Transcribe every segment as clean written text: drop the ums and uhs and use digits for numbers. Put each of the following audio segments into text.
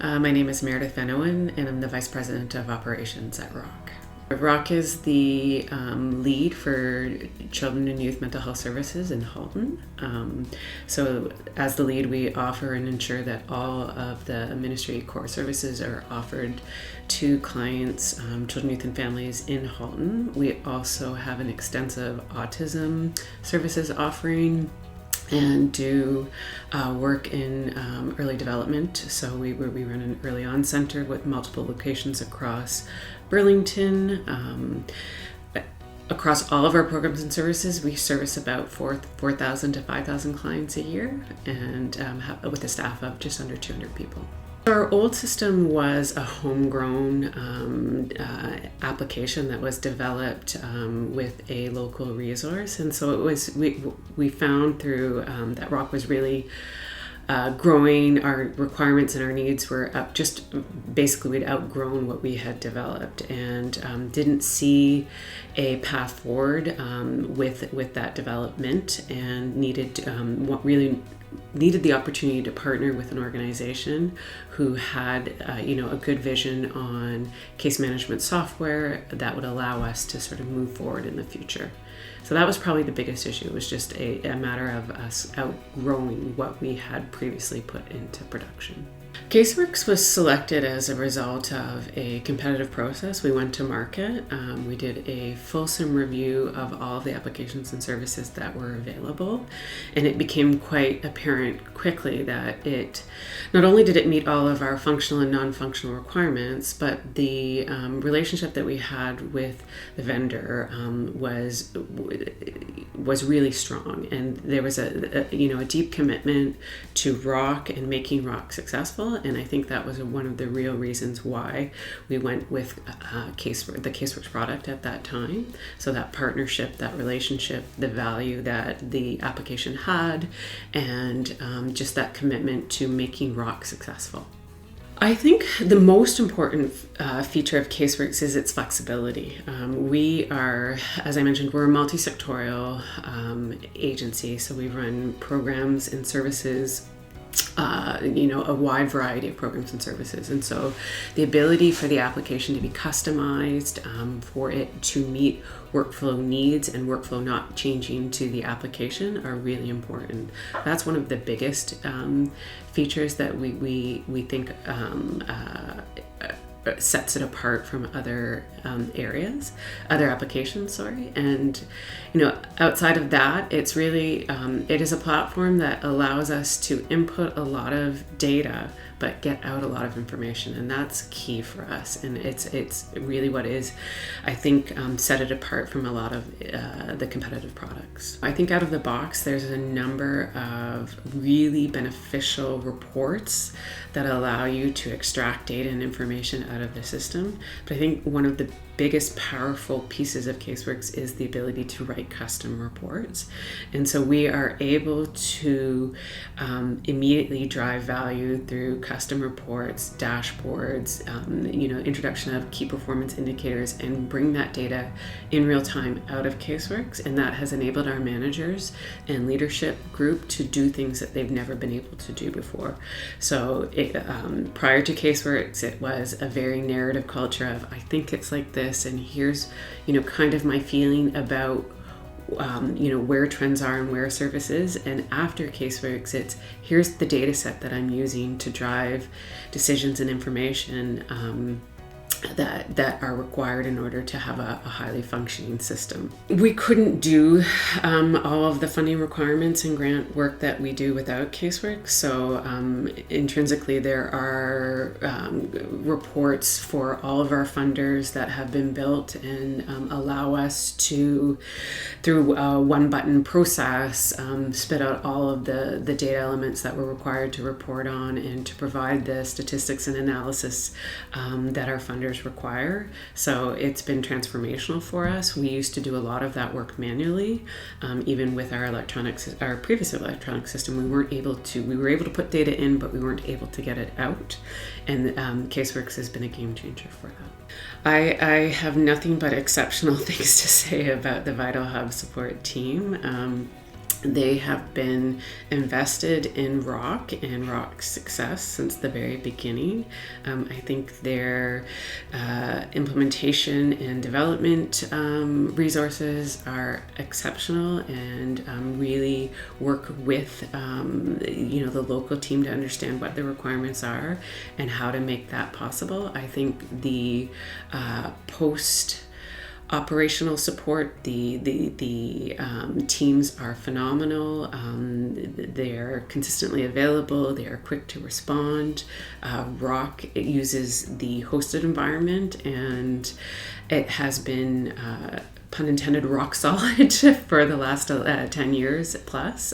My name is Meredith Van Owen, and I'm the Vice President of Operations at ROC. ROC is the lead for children and youth mental health services in Halton. So as the lead, we offer and ensure that all of the ministry core services are offered to clients, children, youth, and families in Halton. We also have an extensive autism services offering and do work in early development. So we run an early on center with multiple locations across Burlington. Across all of our programs and services, we service about 4,000 to 5,000 clients a year, and with a staff of just under 200 people. Our old system was a homegrown application that was developed with a local resource, and so it was. We found through that ROC was really growing. Our requirements and our needs were up. Just basically, we'd outgrown what we had developed, and didn't see a path forward with that development, and needed the opportunity to partner with an organization who had a good vision on case management software that would allow us to sort of move forward in the future. So that was probably the biggest issue. It was just a matter of us outgrowing what we had previously put into production. CaseWorks was selected as a result of a competitive process. We went to market. We did a fulsome review of all of the applications and services that were available, and it became quite apparent quickly that it not only did it meet all of our functional and non-functional requirements, but the relationship that we had with the vendor was really strong, and there was a deep commitment to ROC and making ROC successful. And I think that was one of the real reasons why we went with the CaseWorks product at that time. So that partnership, that relationship, the value that the application had, and just that commitment to making ROC successful. I think the most important feature of CaseWorks is its flexibility. We are, as I mentioned, we're a multi-sectorial agency, so we run programs and services, a wide variety of programs and services. And so the ability for the application to be customized, for it to meet workflow needs and workflow not changing to the application are really important. That's one of the biggest features that we think sets it apart from other applications, And outside of that, it's really it is a platform that allows us to input a lot of data but get out a lot of information, and that's key for us. And it's really what is, I think, set it apart from a lot of the competitive products. I think out of the box, there's a number of really beneficial reports that allow you to extract data and information out of the system. But I think one of the biggest powerful pieces of CaseWorks is the ability to write custom reports. And so we are able to immediately drive value through custom reports, dashboards, introduction of key performance indicators, and bring that data in real time out of CaseWorks. And that has enabled our managers and leadership group to do things that they've never been able to do before. So prior to CaseWorks, it was a very narrative culture of, I think it's like this, and here's kind of my feeling about where trends are and where service is. And after CaseWorks, it's here's the data set that I'm using to drive decisions and information that are required in order to have a highly functioning system. We couldn't do all of the funding requirements and grant work that we do without CaseWorks. So intrinsically, there are reports for all of our funders that have been built and allow us to, through a one-button process, spit out all of the data elements that we're required to report on and to provide the statistics and analysis that our funders require. So it's been transformational for us. We used to do a lot of that work manually. Even with our previous electronic system, we were able to put data in, but we weren't able to get it out. And CaseWorks has been a game changer for that. I have nothing but exceptional things to say about the VitalHub support team. They have been invested in Rock and Rock's success since the very beginning. I think their implementation and development resources are exceptional, and really work with the local team to understand what the requirements are and how to make that possible. I think the post operational support, the teams are phenomenal. They're consistently available. They are quick to respond. Rock, it uses the hosted environment, and it has been pun intended, rock solid for the last 10 years plus.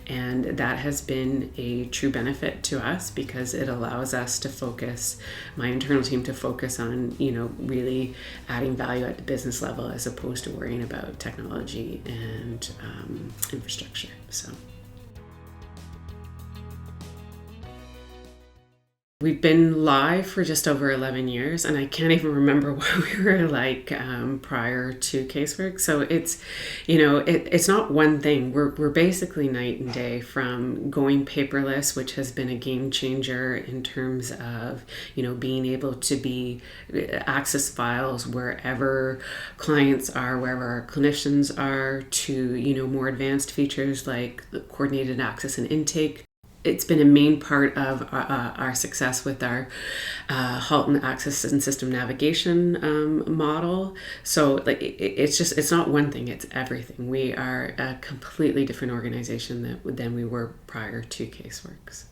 And that has been a true benefit to us, because it allows us to focus, my internal team to focus on, really adding value at the business level, as opposed to worrying about technology and infrastructure. So we've been live for just over 11 years, and I can't even remember what we were like prior to Caseworks. So it's, it's not one thing. We're basically night and day, from going paperless, which has been a game changer in terms of, being able to access files wherever clients are, wherever our clinicians are, to, more advanced features like the coordinated access and intake. It's been a main part of our success with our Halton access and system navigation model. So it's not one thing, it's everything. We are a completely different organization than we were prior to Caseworks.